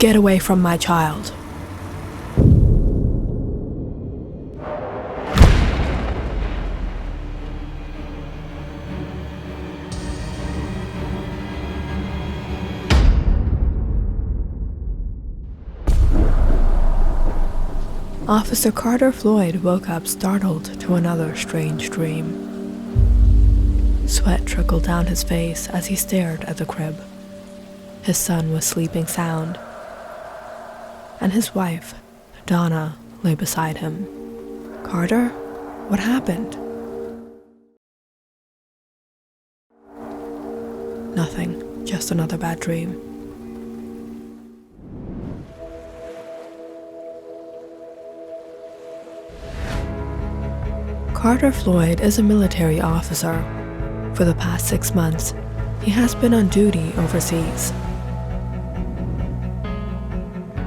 Get away from my child. Officer Carter Floyd woke up startled to another strange dream. Sweat trickled down his face as he stared at the crib. His son was sleeping sound, and his wife, Donna, lay beside him. Carter? What happened? Nothing, just another bad dream. Carter Floyd is a military officer. For the past 6 months, he has been on duty overseas.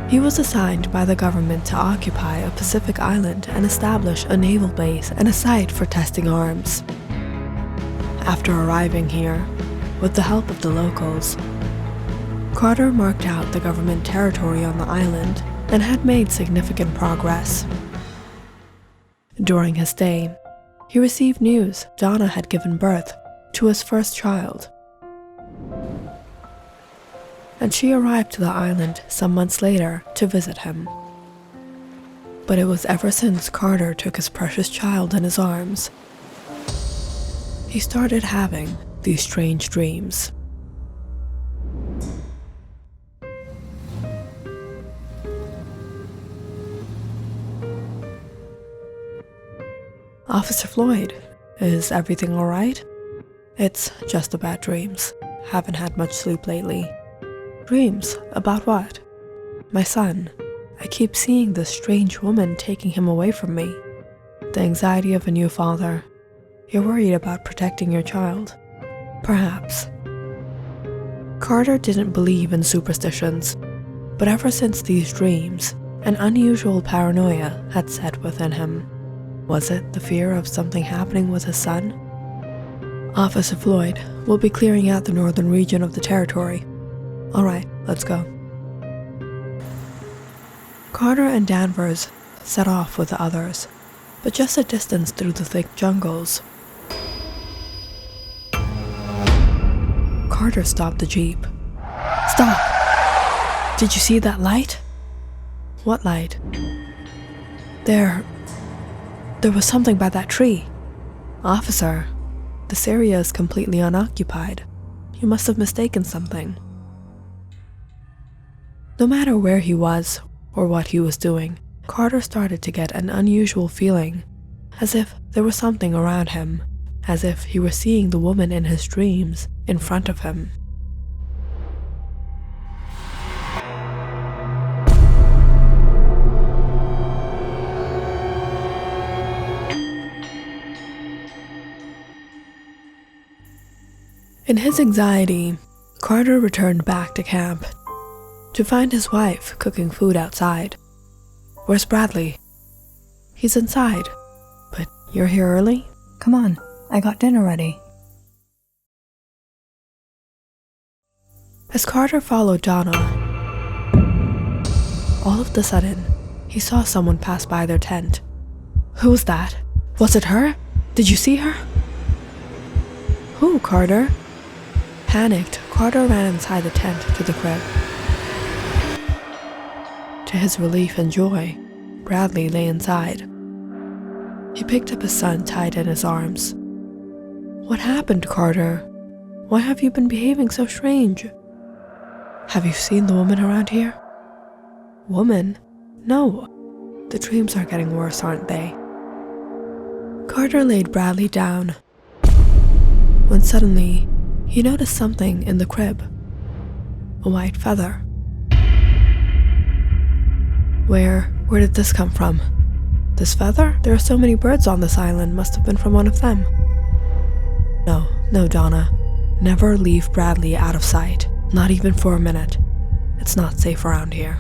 He was assigned by the government to occupy a Pacific island and establish a naval base and a site for testing arms. After arriving here, with the help of the locals, Carter marked out the government territory on the island and had made significant progress. During his stay, he received news Donna had given birth to his first child, and she arrived to the island some months later to visit him. But it was ever since Carter took his precious child in his arms, he started having these strange dreams. Officer Floyd, is everything alright? It's just the bad dreams. Haven't had much sleep lately. Dreams? About what? My son. I keep seeing this strange woman taking him away from me. The anxiety of a new father. You're worried about protecting your child. Perhaps. Carter didn't believe in superstitions, but ever since these dreams, an unusual paranoia had set within him. Was it the fear of something happening with his son? Officer Floyd will be clearing out the northern region of the territory. Alright, let's go. Carter and Danvers set off with the others, but just a distance through the thick jungles. Carter stopped the jeep. Stop! Did you see that light? What light? There was something by that tree. Officer, this area is completely unoccupied. You must have mistaken something. No matter where he was or what he was doing, Carter started to get an unusual feeling, as if there was something around him, as if he were seeing the woman in his dreams in front of him. In his anxiety, Carter returned back to camp to find his wife cooking food outside. Where's Bradley? He's inside. But you're here early? Come on, I got dinner ready. As Carter followed Donna, all of a sudden, he saw someone pass by their tent. Who was that? Was it her? Did you see her? Who, Carter? Panicked, Carter ran inside the tent to the crib. To his relief and joy, Bradley lay inside. He picked up his son tied in his arms. What happened, Carter? Why have you been behaving so strange? Have you seen the woman around here? Woman? No. The dreams are getting worse, aren't they? Carter laid Bradley down, when suddenly he noticed something in the crib. A white feather. Where did this come from? This feather? There are so many birds on this island, must have been from one of them. No, Donna. Never leave Bradley out of sight, not even for a minute. It's not safe around here.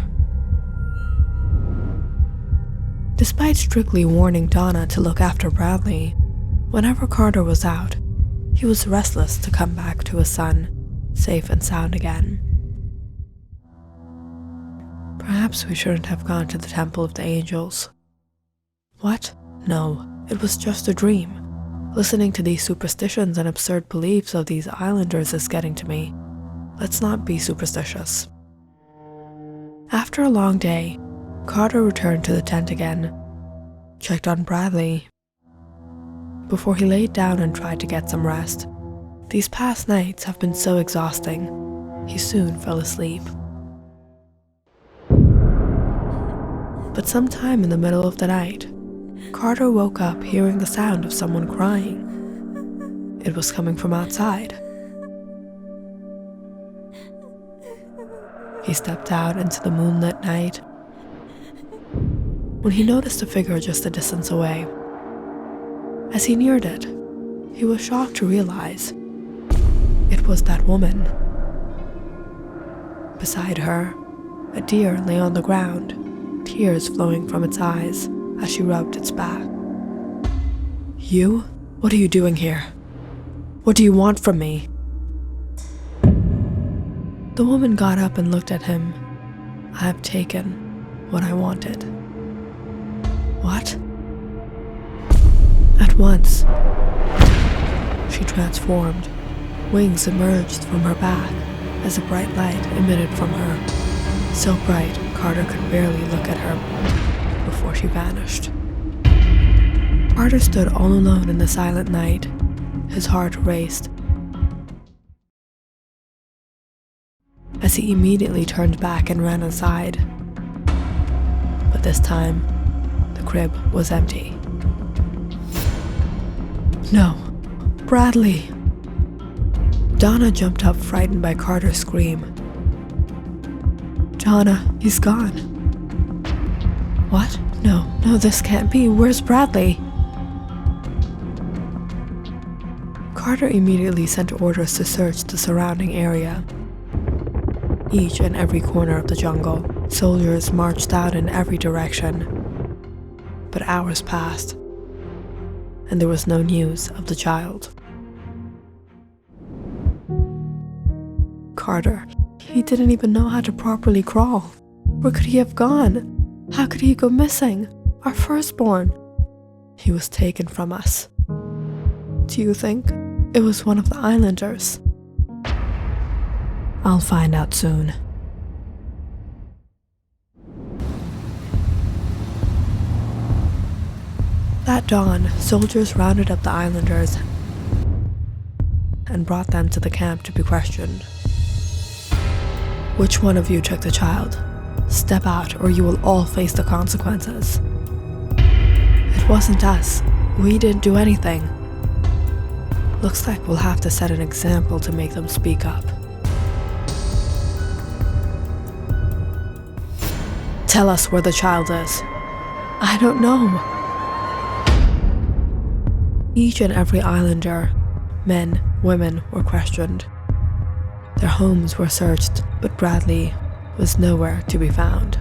Despite strictly warning Donna to look after Bradley, whenever Carter was out, he was restless to come back to his son, safe and sound again. Perhaps we shouldn't have gone to the Temple of the Angels. What? No, it was just a dream. Listening to these superstitions and absurd beliefs of these islanders is getting to me. Let's not be superstitious. After a long day, Carter returned to the tent again, checked on Bradley, before he laid down and tried to get some rest. These past nights have been so exhausting. He soon fell asleep. But sometime in the middle of the night, Carter woke up hearing the sound of someone crying. It was coming from outside. He stepped out into the moonlit night when he noticed a figure just a distance away. As he neared it, he was shocked to realize it was that woman. Beside her, a deer lay on the ground, tears flowing from its eyes as she rubbed its back. "You? What are you doing here? What do you want from me?" The woman got up and looked at him. "I have taken what I wanted." What? At once, she transformed. Wings emerged from her back as a bright light emitted from her. So bright, Carter could barely look at her before she vanished. Carter stood all alone in the silent night. His heart raced as he immediately turned back and ran inside. But this time, the crib was empty. No, Bradley! Donna jumped up, frightened by Carter's scream. "Donna, he's gone." "What? No, this can't be. Where's Bradley?" Carter immediately sent orders to search the surrounding area. Each and every corner of the jungle, soldiers marched out in every direction. But hours passed, and there was no news of the child. Carter, he didn't even know how to properly crawl. Where could he have gone? How could he go missing? Our firstborn. He was taken from us. Do you think it was one of the islanders? I'll find out soon. That dawn, soldiers rounded up the islanders and brought them to the camp to be questioned. "Which one of you took the child? Step out or you will all face the consequences." "It wasn't us. We didn't do anything." "Looks like we'll have to set an example to make them speak up." "Tell us where the child is." "I don't know." Each and every islander, men, women, were questioned. Their homes were searched, but Bradley was nowhere to be found.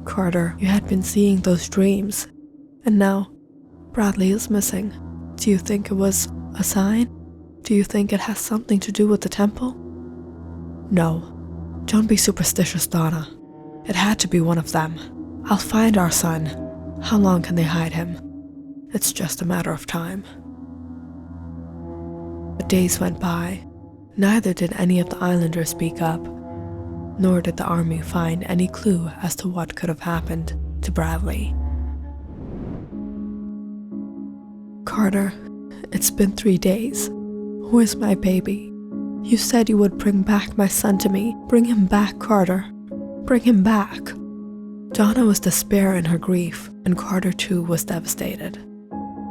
"Carter, you had been seeing those dreams, and now Bradley is missing. Do you think it was a sign? Do you think it has something to do with the temple?" "No, don't be superstitious, Donna. It had to be one of them. I'll find our son. How long can they hide him? It's just a matter of time." But days went by. Neither did any of the islanders speak up, nor did the army find any clue as to what could have happened to Bradley. "Carter, it's been 3 days. Where's my baby? You said you would bring back my son to me. Bring him back, Carter. Bring him back." Donna was despair in her grief, and Carter too was devastated.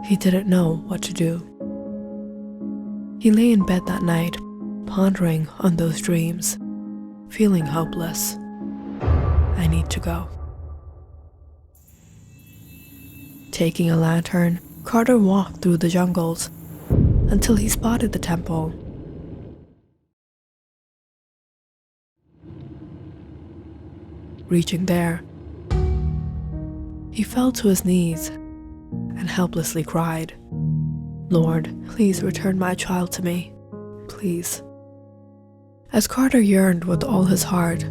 He didn't know what to do. He lay in bed that night, pondering on those dreams, feeling hopeless. I need to go. Taking a lantern, Carter walked through the jungles until he spotted the temple. Reaching there, he fell to his knees and helplessly cried, "Lord, please return my child to me, please." As Carter yearned with all his heart,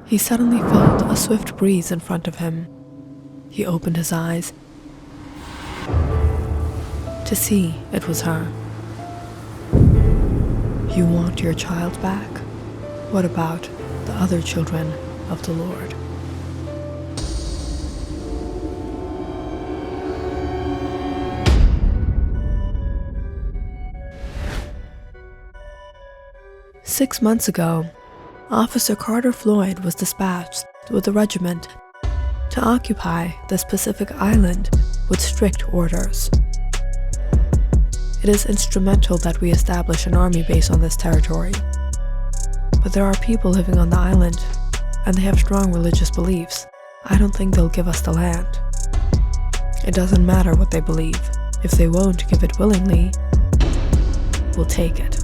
he suddenly felt a swift breeze in front of him. He opened his eyes to see it was her. You want your child back? What about the other children of the Lord? "6 months ago, Officer Carter Floyd was dispatched with a regiment to occupy this Pacific island with strict orders. It is instrumental that we establish an army base on this territory. But there are people living on the island, and they have strong religious beliefs. I don't think they'll give us the land. It doesn't matter what they believe. If they won't give it willingly, we'll take it.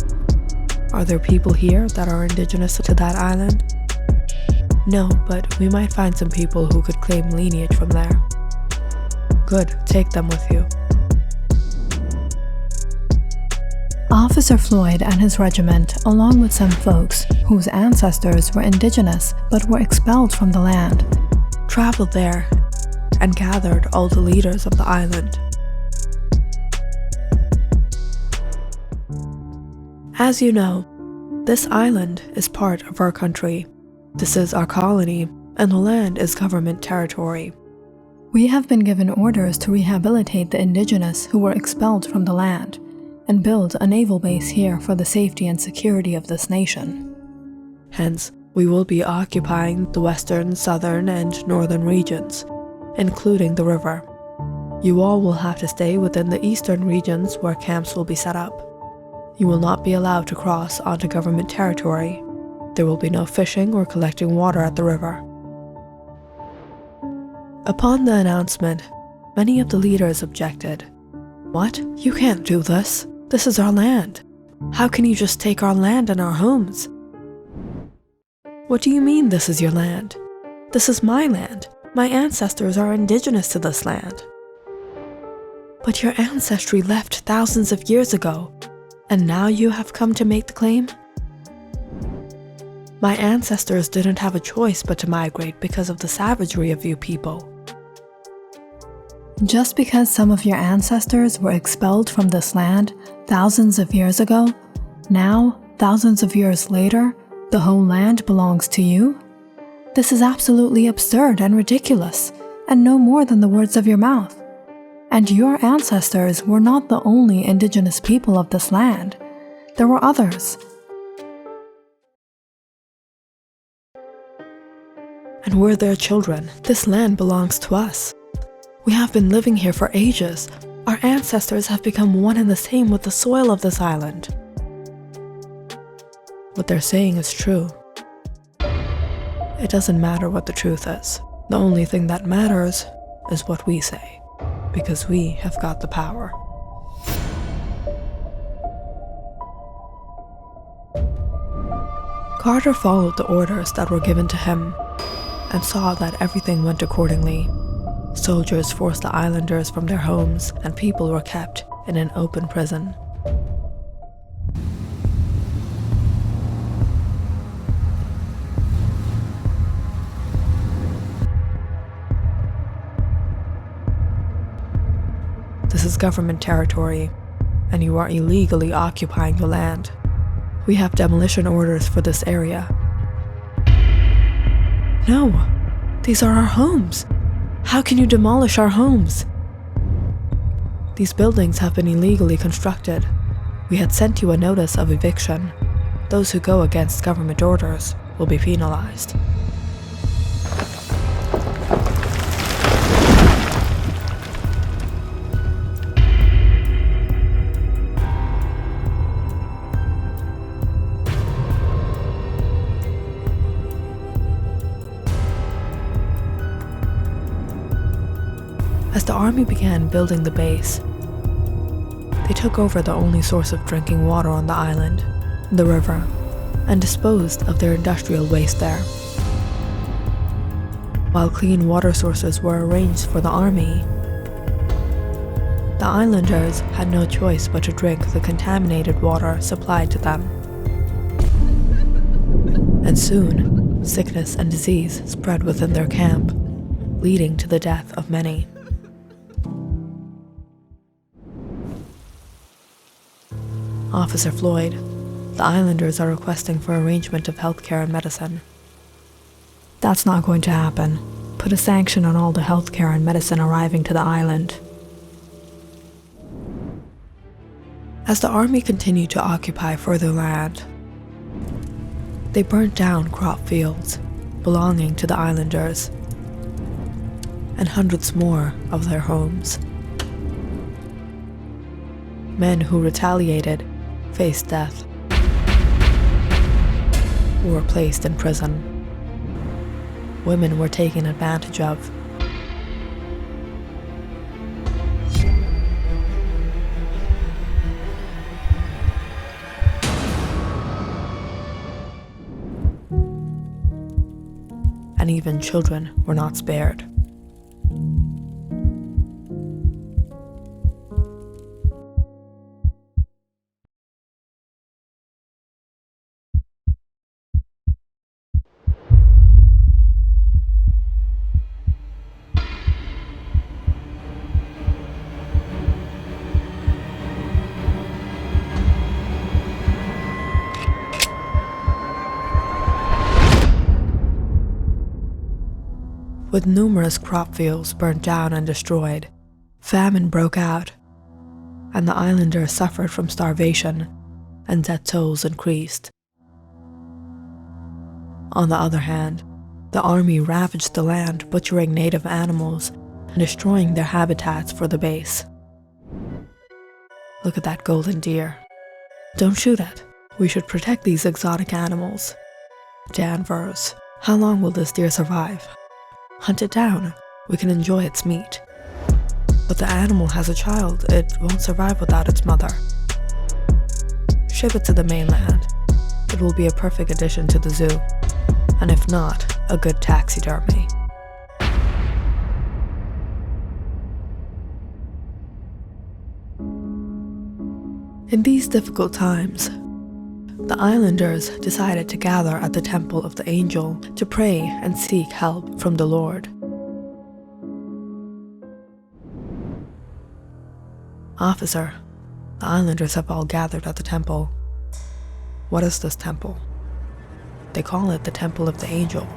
Are there people here that are indigenous to that island? No, but we might find some people who could claim lineage from there. Good, take them with you." Officer Floyd and his regiment, along with some folks whose ancestors were indigenous but were expelled from the land, traveled there and gathered all the leaders of the island. As you know, this island is part of our country. This is our colony, and the land is government territory. We have been given orders to rehabilitate the indigenous who were expelled from the land and build a naval base here for the safety and security of this nation. Hence, we will be occupying the western, southern, and northern regions, including the river. You all will have to stay within the eastern regions where camps will be set up. You will not be allowed to cross onto government territory. There will be no fishing or collecting water at the river. Upon the announcement, many of the leaders objected. What? You can't do this. This is our land. How can you just take our land and our homes? What do you mean this is your land? This is my land. My ancestors are indigenous to this land. But your ancestry left thousands of years ago, and now you have come to make the claim? My ancestors didn't have a choice but to migrate because of the savagery of you people. Just because some of your ancestors were expelled from this land thousands of years ago, now, thousands of years later, the whole land belongs to you? This is absolutely absurd and ridiculous, and no more than the words of your mouth. And your ancestors were not the only indigenous people of this land. There were others. And we're their children. This land belongs to us. We have been living here for ages. Our ancestors have become one and the same with the soil of this island. What they're saying is true. It doesn't matter what the truth is. The only thing that matters is what we say, because we have got the power. Carter followed the orders that were given to him and saw that everything went accordingly. Soldiers forced the islanders from their homes, and people were kept in an open prison. This is government territory, and you are illegally occupying the land. We have demolition orders for this area. No, these are our homes. How can you demolish our homes? These buildings have been illegally constructed. We had sent you a notice of eviction. Those who go against government orders will be penalized. As the army began building the base, they took over the only source of drinking water on the island, the river, and disposed of their industrial waste there. While clean water sources were arranged for the army, the islanders had no choice but to drink the contaminated water supplied to them. And soon, sickness and disease spread within their camp, leading to the death of many. Officer Floyd, the islanders are requesting for arrangement of healthcare and medicine. That's not going to happen. Put a sanction on all the healthcare and medicine arriving to the island. As the army continued to occupy further land, they burnt down crop fields belonging to the islanders and hundreds more of their homes. Men who retaliated faced death or were placed in prison. Women were taken advantage of. And even children were not spared. With numerous crop fields burnt down and destroyed, famine broke out, and the islanders suffered from starvation, and dead tolls increased. On the other hand, the army ravaged the land, butchering native animals and destroying their habitats for the base. Look at that golden deer. Don't shoot it. We should protect these exotic animals. Danvers, how long will this deer survive? Hunt it down. We can enjoy its meat. But the animal has a child. It won't survive without its mother. Ship it to the mainland. It will be a perfect addition to the zoo. And if not, a good taxidermy. In these difficult times, the islanders decided to gather at the temple of the angel to pray and seek help from the Lord. Officer, the islanders have all gathered at the temple. What is this temple? They call it the temple of the angel.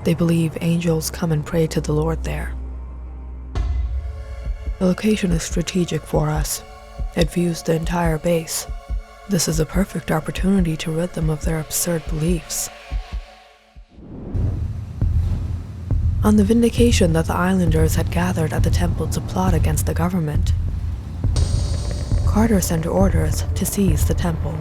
They believe angels come and pray to the Lord there. The location is strategic for us. It views the entire base. This is a perfect opportunity to rid them of their absurd beliefs. On the vindication that the islanders had gathered at the temple to plot against the government, Carter sent orders to seize the temple.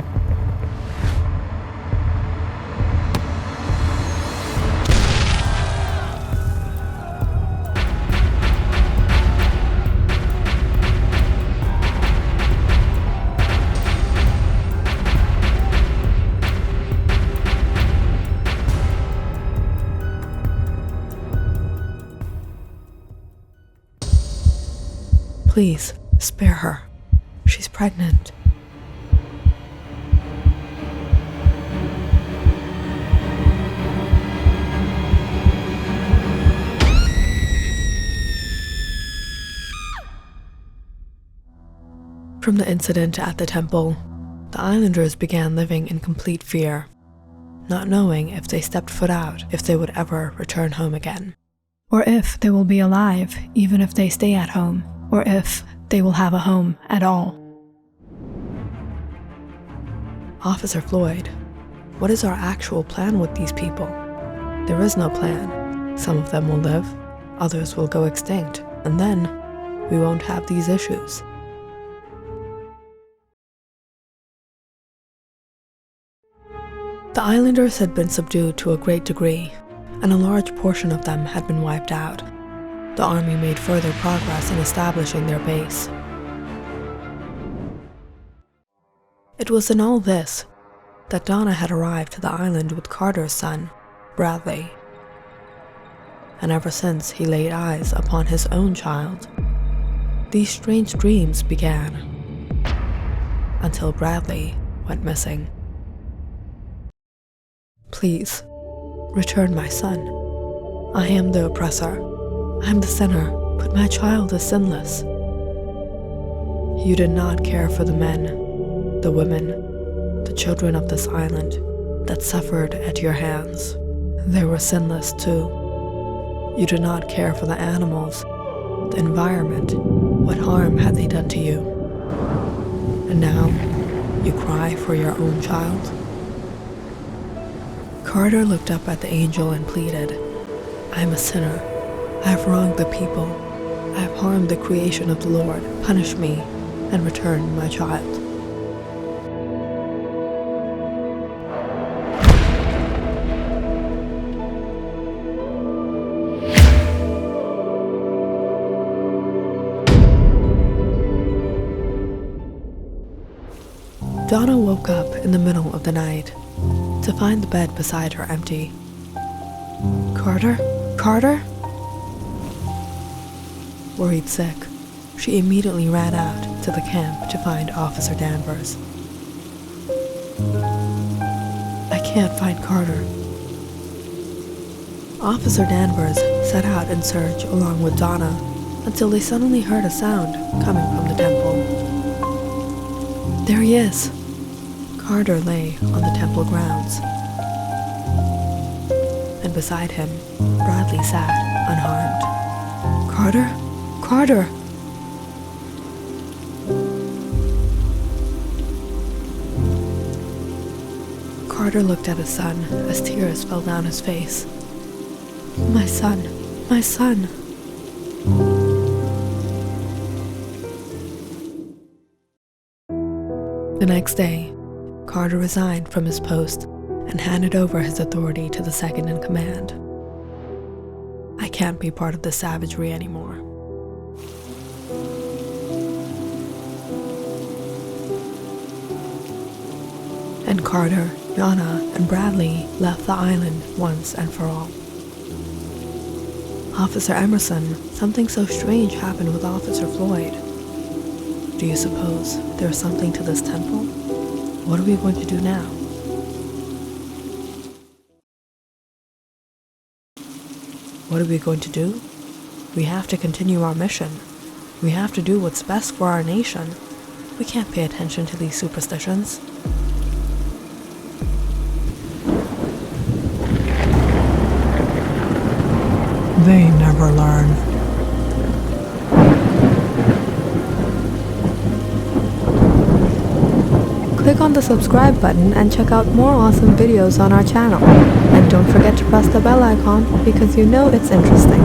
Please, spare her. She's pregnant. From the incident at the temple, the islanders began living in complete fear, not knowing if they stepped foot out, if they would ever return home again. Or if they will be alive, even if they stay at home. Or if they will have a home at all. Officer Floyd, what is our actual plan with these people? There is no plan. Some of them will live, others will go extinct, and then we won't have these issues. The islanders had been subdued to a great degree, and a large portion of them had been wiped out. The army made further progress in establishing their base. It was in all this that Donna had arrived to the island with Carter's son, Bradley. And ever since he laid eyes upon his own child, these strange dreams began, until Bradley went missing. Please, return my son. I am the oppressor. I am the sinner, but my child is sinless. You did not care for the men, the women, the children of this island that suffered at your hands. They were sinless too. You did not care for the animals, the environment. What harm had they done to you? And now, you cry for your own child? Carter looked up at the angel and pleaded, I am a sinner. I have wronged the people. I have harmed the creation of the Lord. Punish me and return my child. Donna woke up in the middle of the night to find the bed beside her empty. Carter? Carter? Worried sick, she immediately ran out to the camp to find Officer Danvers. I can't find Carter. Officer Danvers set out in search along with Donna until they suddenly heard a sound coming from the temple. There he is! Carter lay on the temple grounds, and beside him, Bradley sat unharmed. Carter? Carter! Carter looked at his son as tears fell down his face. My son, my son! The next day, Carter resigned from his post and handed over his authority to the second in command. I can't be part of this savagery anymore. And Carter, Yana, and Bradley left the island once and for all. Officer Emerson, something so strange happened with Officer Floyd. Do you suppose there is something to this temple? What are we going to do now? What are we going to do? We have to continue our mission. We have to do what's best for our nation. We can't pay attention to these superstitions. They never learn. Click on the subscribe button and check out more awesome videos on our channel. And don't forget to press the bell icon because you know it's interesting.